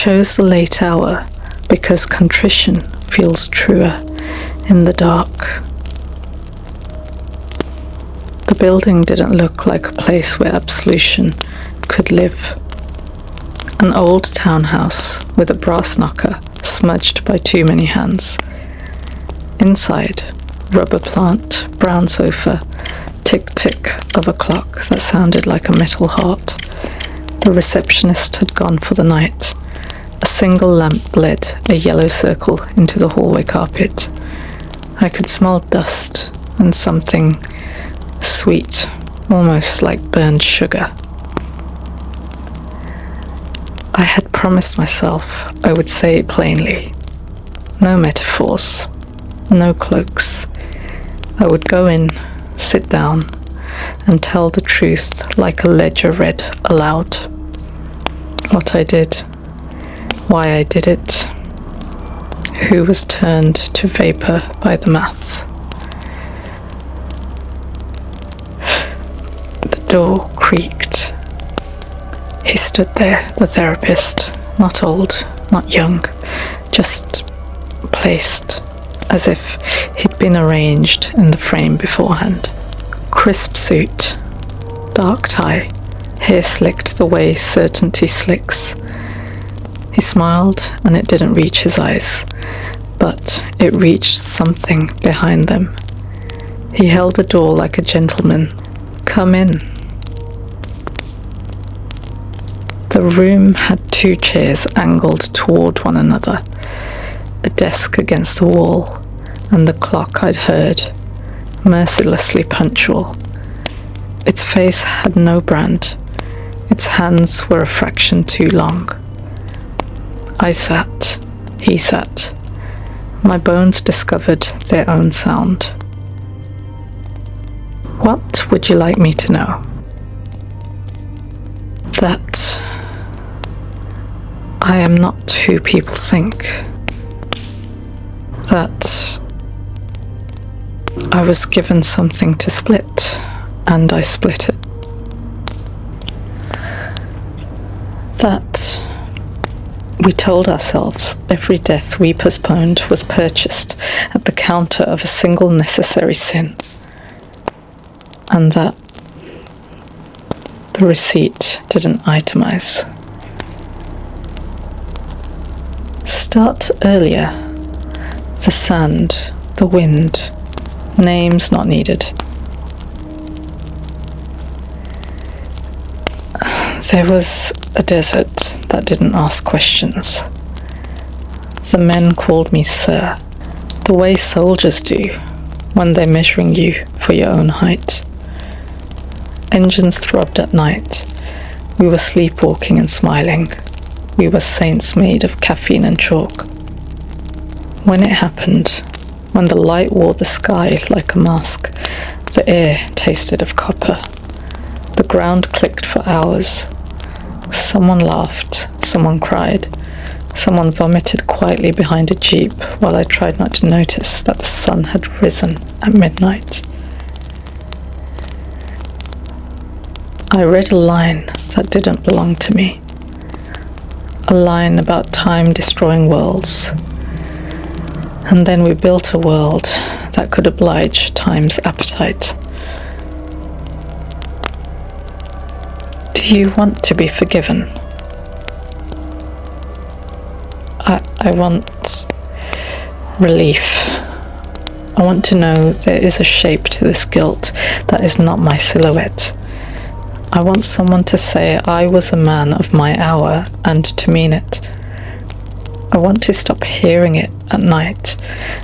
chose the late hour because contrition feels truer in the dark. The building didn't look like a place where absolution could live. An old townhouse with a brass knocker smudged by too many hands. Inside, rubber plant, brown sofa, tick-tick of a clock that sounded like a metal heart. The receptionist had gone for the night. A single lamp bled a yellow circle into the hallway carpet. I could smell dust and something sweet, almost like burned sugar. I had promised myself I would say it plainly. No metaphors, no cloaks. I would go in, sit down, and tell the truth like a ledger read aloud. What I did, why I did it, who was turned to vapor by the math. The door creaked. He stood there, the therapist, not old, not young, just placed as if he'd been arranged in the frame beforehand. Crisp suit, dark tie, hair slicked the way certainty slicks. He smiled and it didn't reach his eyes, but it reached something behind them. He held the door like a gentleman. Come in. The room had 2 chairs angled toward one another, a desk against the wall, and the clock I'd heard, mercilessly punctual. Its face had no brand. Its hands were a fraction too long. I sat. He sat. My bones discovered their own sound. What would you like me to know? That I am not who people think. That I was given something to split, and I split it. That we told ourselves every death we postponed was purchased at the counter of a single necessary sin, and that the receipt didn't itemize. Start earlier. The sand, the wind, names not needed. There was a desert that didn't ask questions. The men called me sir, the way soldiers do when they're measuring you for your own height. Engines throbbed at night. We were sleepwalking and smiling. We were saints made of caffeine and chalk. When it happened, when the light wore the sky like a mask, the air tasted of copper. The ground clicked for hours. Someone laughed, someone cried, someone vomited quietly behind a jeep while I tried not to notice that the sun had risen at midnight. I read a line that didn't belong to me. A line about time destroying worlds. And then we built a world that could oblige time's appetite. Do you want to be forgiven? I want relief. I want to know there is a shape to this guilt that is not my silhouette. I want someone to say I was a man of my hour and to mean it. I want to stop hearing it at night,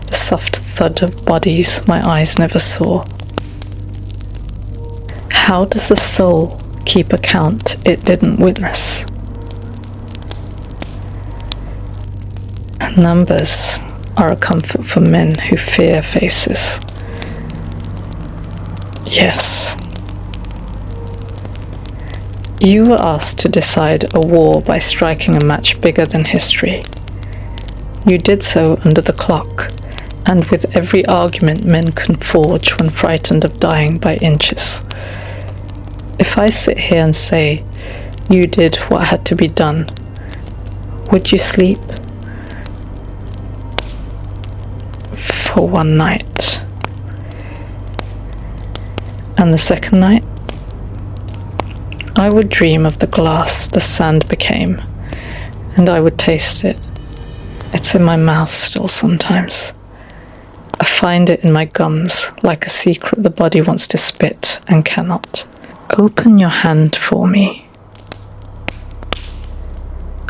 the soft thud of bodies my eyes never saw. How does the soul keep account it didn't witness? Numbers are a comfort for men who fear faces. Yes. You were asked to decide a war by striking a match bigger than history. You did so under the clock, and with every argument men can forge when frightened of dying by inches. If I sit here and say, you did what had to be done, Would you sleep for one night? And the second night, I would dream of the glass the sand became, and I would taste it. It's in my mouth still sometimes. I find it in my gums, like a secret the body wants to spit and cannot. Open your hand for me.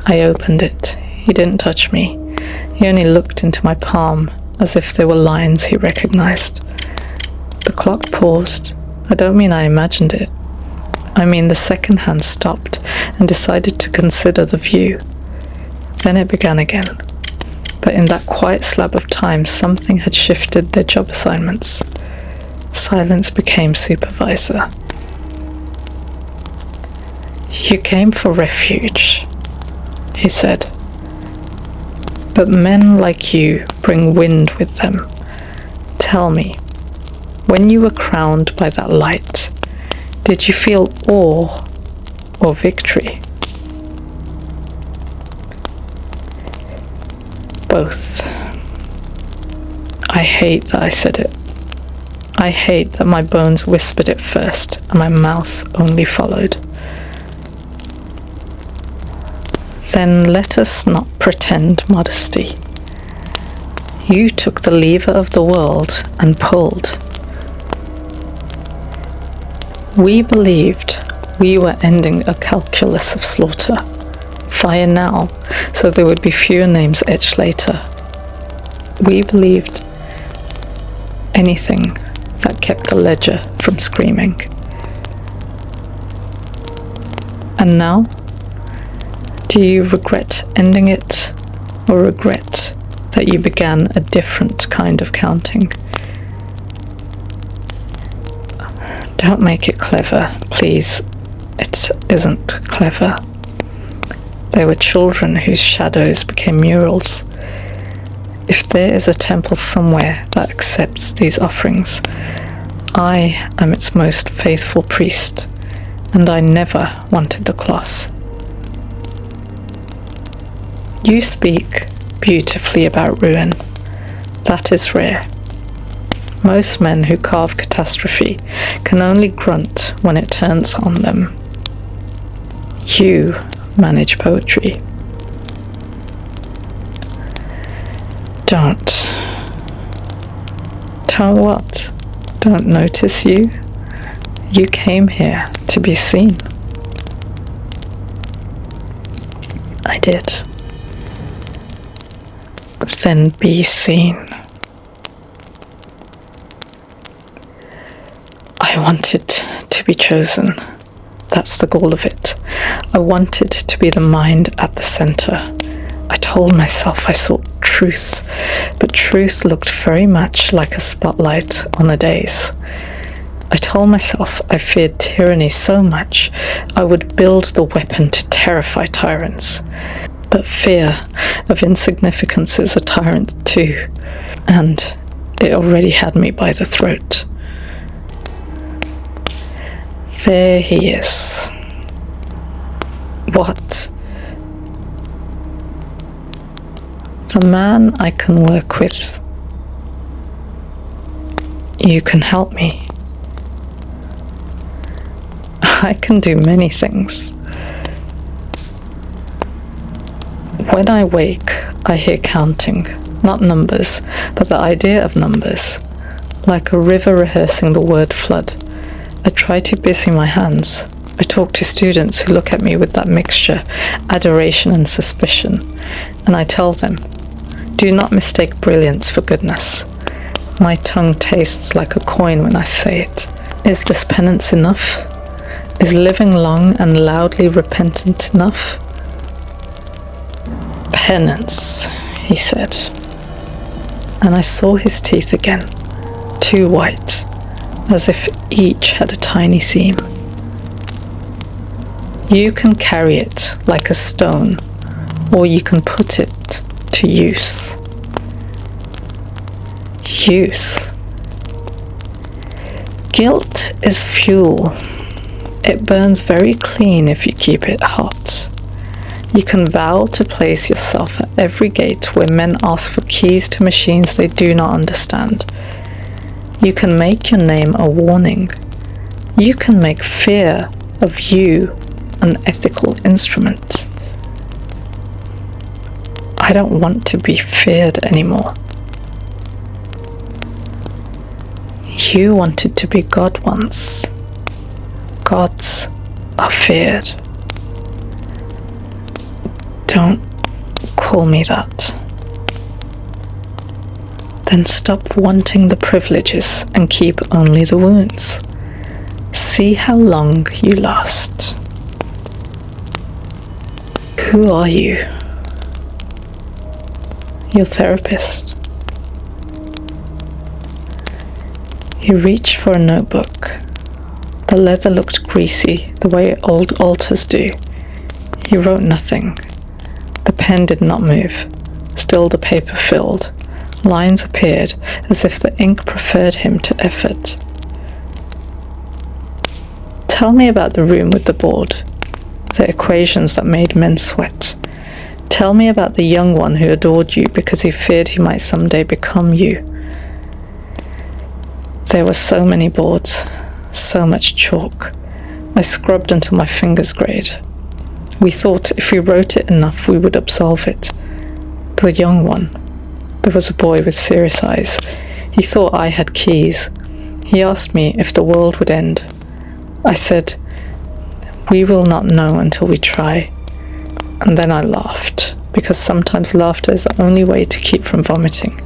I opened it. He didn't touch me. He only looked into my palm, as if they were lines he recognized. The clock paused. I don't mean I imagined it. I mean the second hand stopped and decided to consider the view. Then it began again. But in that quiet slab of time, something had shifted their job assignments. Silence became supervisor. You came for refuge, he said. But men like you bring wind with them. Tell me, when you were crowned by that light, did you feel awe or victory? Both. I hate that I said it. I hate that my bones whispered it first and my mouth only followed. Then let us not pretend modesty. You took the lever of the world and pulled. We believed we were ending a calculus of slaughter. Fire now, so there would be fewer names etched later. We believed anything that kept the ledger from screaming. And now? Do you regret ending it, or regret that you began a different kind of counting? Don't make it clever, please. It isn't clever. They were children whose shadows became murals. If there is a temple somewhere that accepts these offerings, I am its most faithful priest, and I never wanted the cloth. You speak beautifully about ruin. That is rare. Most men who carve catastrophe can only grunt when it turns on them. You manage poetry. Don't what? Don't notice you? You came here to be seen. I did. Then be seen. I wanted to be chosen. That's the goal of it. I wanted to be the mind at the center. I told myself I sought truth, but truth looked very much like a spotlight on a daze. I told myself I feared tyranny so much I would build the weapon to terrify tyrants. But fear of insignificance is a tyrant too, and it already had me by the throat. There he is. What? The man I can work with. You can help me. I can do many things. When I wake, I hear counting, not numbers, but the idea of numbers, like a river rehearsing the word flood. I try to busy my hands. I talk to students who look at me with that mixture, adoration and suspicion, and I tell them, do not mistake brilliance for goodness. My tongue tastes like a coin when I say it. Is this penance enough? Is living long and loudly repentant enough? Penance, he said, and I saw his teeth again, too white, as if each had a tiny seam. You can carry it like a stone, or you can put it to use. Use. Guilt is fuel. It burns very clean if you keep it hot. You can vow to place yourself at every gate where men ask for keys to machines they do not understand. You can make your name a warning. You can make fear of you an ethical instrument. I don't want to be feared anymore. You wanted to be God once. Gods are feared. Don't call me that. Then stop wanting the privileges and keep only the wounds. See how long you last. Who are you? Your therapist. He reached for a notebook. The leather looked greasy, the way old altars do. He wrote nothing. The pen did not move. Still the paper filled. Lines appeared, as if the ink preferred him to effort. Tell me about the room with the board, the equations that made men sweat. Tell me about the young one who adored you because he feared he might someday become you. There were so many boards, so much chalk. I scrubbed until my fingers grayed. We thought if we wrote it enough we would absolve it. The young one. There was a boy with serious eyes. He thought I had keys. He asked me if the world would end. I said, "We will not know until we try." And then I laughed, because sometimes laughter is the only way to keep from vomiting.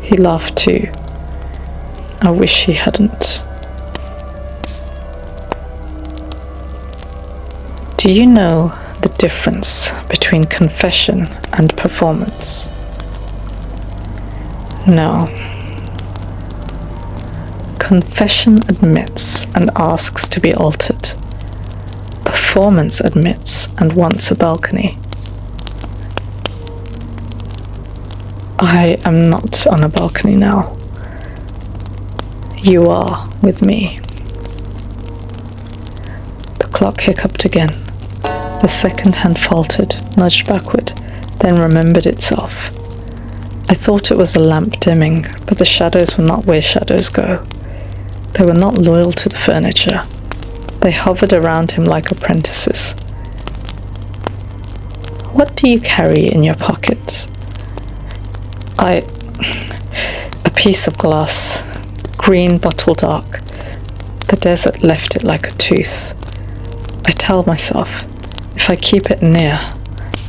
He laughed too. I wish he hadn't. Do you know the difference between confession and performance? No. Confession admits and asks to be altered. Performance admits and wants a balcony. I am not on a balcony now. You are with me. The clock hiccuped again. The second hand faltered, nudged backward, then remembered itself. I thought it was the lamp dimming, but the shadows were not where shadows go. They were not loyal to the furniture. They hovered around him like apprentices. What do you carry in your pocket? A piece of glass, green bottle dark. The desert left it like a tooth. I tell myself, if I keep it near,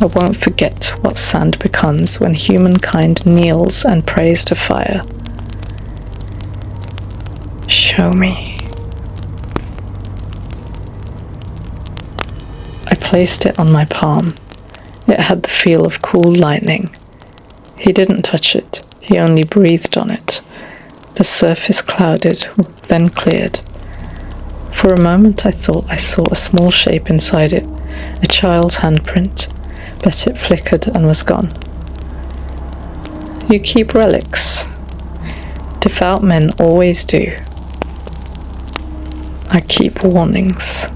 I won't forget what sand becomes when humankind kneels and prays to fire. Show me. I placed it on my palm. It had the feel of cool lightning. He didn't touch it, he only breathed on it. The surface clouded, then cleared. For a moment I thought I saw a small shape inside it, a child's handprint, but it flickered and was gone. You keep relics. Devout men always do. I keep warnings.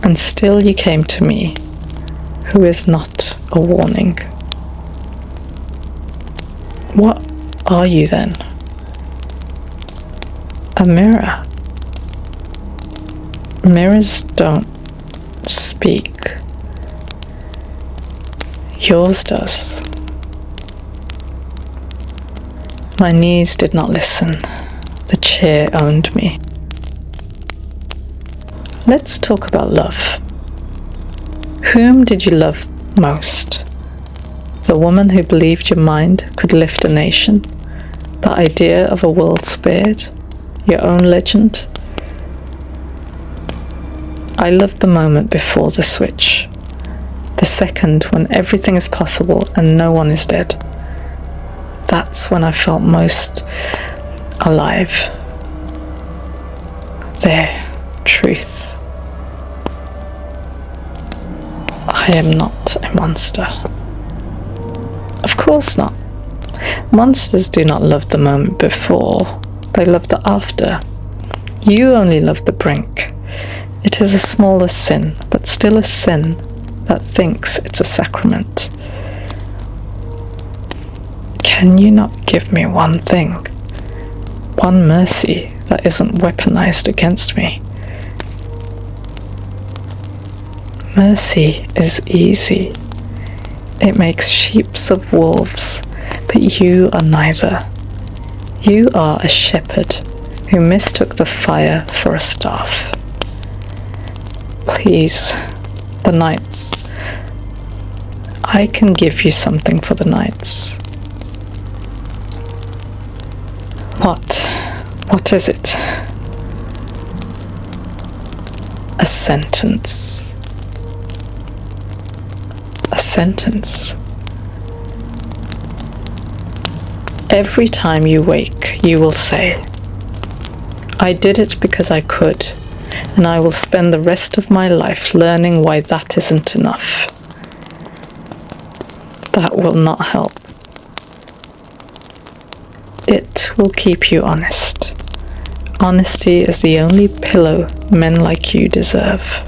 And still you came to me, who is not a warning. What are you then? A mirror. Mirrors don't speak. Yours does. My knees did not listen. The chair owned me. Let's talk about love. Whom did you love most? The woman who believed your mind could lift a nation? The idea of a world spared? Your own legend? I loved the moment before the switch. The second when everything is possible and no one is dead. That's when I felt most alive. There, truth. I am not a monster. Of course not. Monsters do not love the moment before. They love the after. You only love the brink. It is a smaller sin, but still a sin that thinks it's a sacrament. Can you not give me one thing? One mercy that isn't weaponized against me? Mercy is easy. It makes sheeps of wolves, but you are neither. You are a shepherd who mistook the fire for a staff. Please, the nights. I can give you something for the nights. What? What is it? A sentence. A sentence. Every time you wake, you will say, I did it because I could, and I will spend the rest of my life learning why that isn't enough. That will not help. It will keep you honest. Honesty is the only pillow men like you deserve.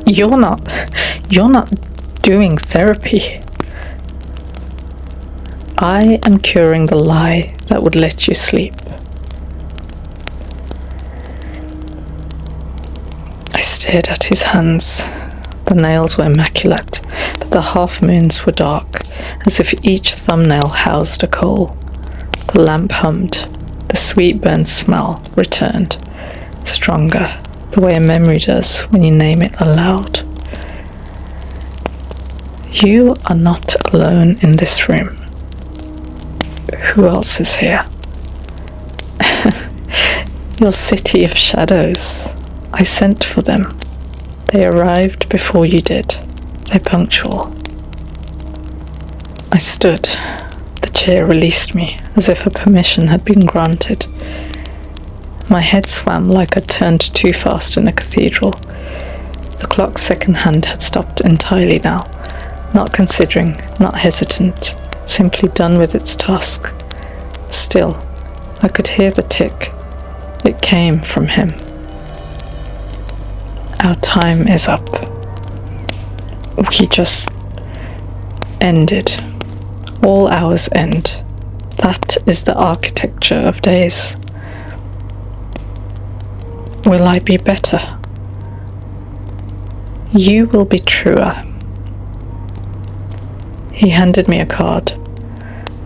You're not doing therapy. I am curing the lie that would let you sleep. I stared at his hands. The nails were immaculate, but the half-moons were dark, as if each thumbnail housed a coal. The lamp hummed. The sweet burnt smell returned, stronger, the way a memory does when you name it aloud. You are not alone in this room. Who else is here? Your city of shadows. I sent for them. They arrived before you did. They're punctual. I stood. The chair released me, as if a permission had been granted. My head swam like I'd turned too fast in a cathedral. The clock's second hand had stopped entirely now, not considering, not hesitant, simply done with its task. Still, I could hear the tick. It came from him. Our time is up. We just ended. All hours end. That is the architecture of days. Will I be better? You will be truer. He handed me a card.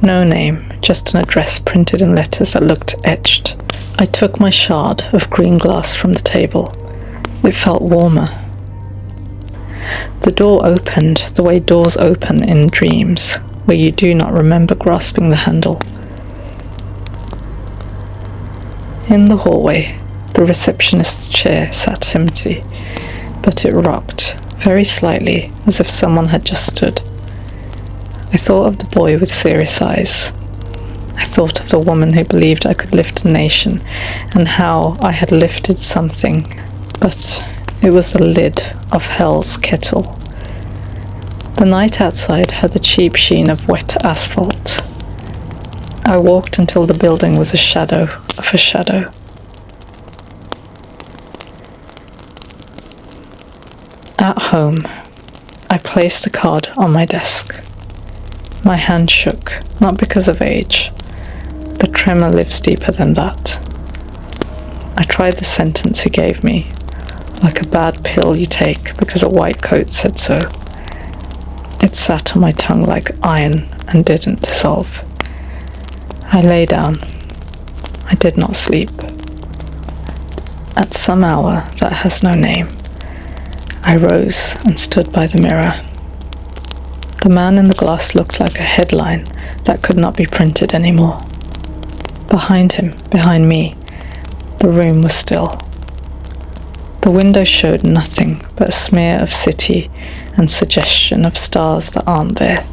No name, just an address printed in letters that looked etched. I took my shard of green glass from the table. It felt warmer. The door opened the way doors open in dreams, where you do not remember grasping the handle. In the hallway, the receptionist's chair sat empty, but it rocked, very slightly, as if someone had just stood. I thought of the boy with serious eyes. I thought of the woman who believed I could lift a nation, and how I had lifted something, but it was the lid of hell's kettle. The night outside had the cheap sheen of wet asphalt. I walked until the building was a shadow of a shadow. At home, I placed the card on my desk. My hand shook, not because of age. The tremor lives deeper than that. I tried the sentence he gave me, like a bad pill you take because a white coat said so. It sat on my tongue like iron and didn't dissolve. I lay down. I did not sleep. At some hour that has no name, I rose and stood by the mirror. The man in the glass looked like a headline that could not be printed anymore. Behind him, behind me, the room was still. The window showed nothing but a smear of city and suggestion of stars that aren't there.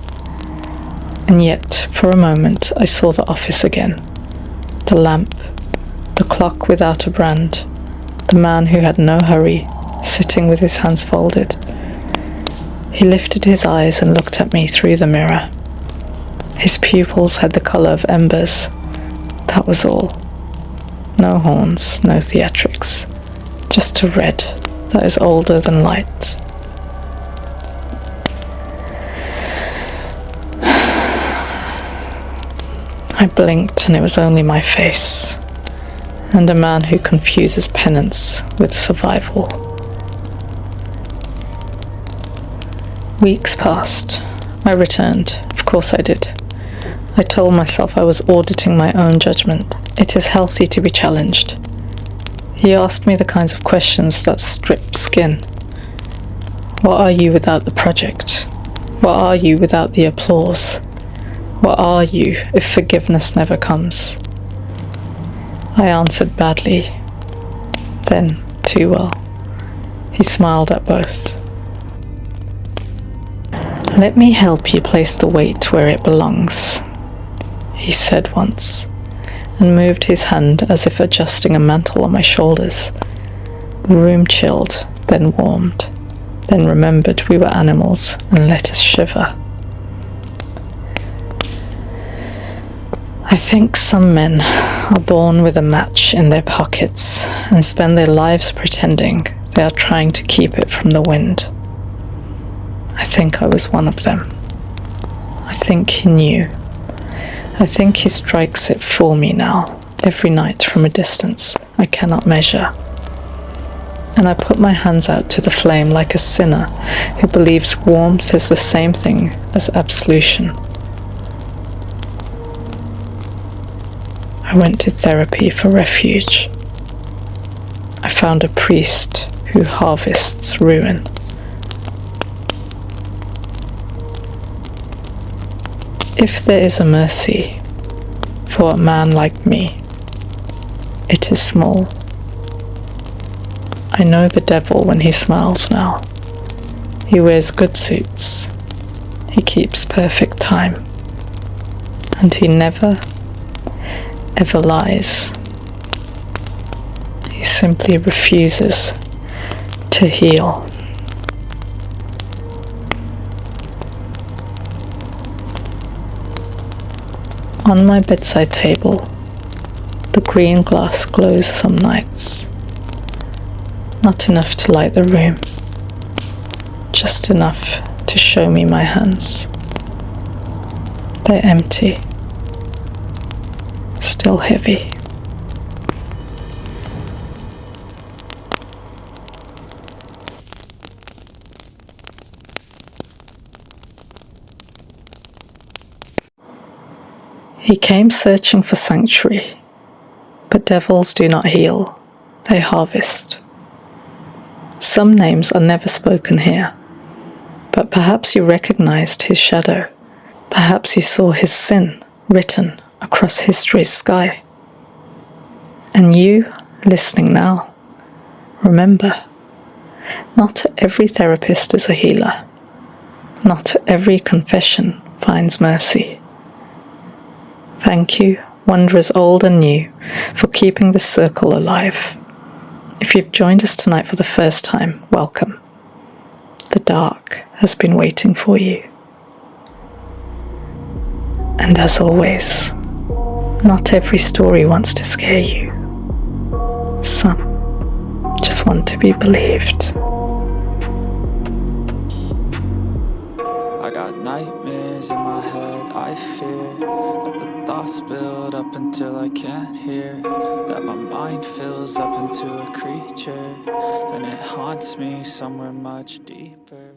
And yet, for a moment, I saw the office again. The lamp, the clock without a brand, the man who had no hurry, sitting with his hands folded. He lifted his eyes and looked at me through the mirror. His pupils had the colour of embers. That was all. No horns, no theatrics. just a red that is older than light. I blinked and it was only my face, and a man who confuses penance with survival. Weeks passed. I returned. Of course I did. I told myself I was auditing my own judgment. It is healthy to be challenged. He asked me the kinds of questions that stripped skin. What are you without the project? What are you without the applause? What are you if forgiveness never comes? I answered badly, then too well. He smiled at both. Let me help you place the weight where it belongs, he said once, and moved his hand as if adjusting a mantle on my shoulders. The room chilled, then warmed, then remembered we were animals and let us shiver. I think some men are born with a match in their pockets and spend their lives pretending they are trying to keep it from the wind. I think I was one of them. I think he knew. I think he strikes it for me now, every night from a distance I cannot measure. And I put my hands out to the flame like a sinner who believes warmth is the same thing as absolution. I went to therapy for refuge. I found a priest who harvests ruin. If there is a mercy for a man like me, it is small. I know the devil when he smiles now. He wears good suits. He keeps perfect time. And he never, ever lies. He simply refuses to heal. On my bedside table, the green glass glows some nights. Not enough to light the room, just enough to show me my hands. They're empty, still heavy. He came searching for sanctuary, but devils do not heal, they harvest. Some names are never spoken here, but perhaps you recognized his shadow. Perhaps you saw his sin written across history's sky. And you, listening now, remember, not every therapist is a healer. Not every confession finds mercy. Thank you, wanderers old and new, for keeping this circle alive. If you've joined us tonight for the first time, welcome. The dark has been waiting for you. And as always, not every story wants to scare you. Some just want to be believed. I got nightmares in my head, I fear that the thoughts build up until I can't hear, that my mind fills up into a creature, and it haunts me somewhere much deeper.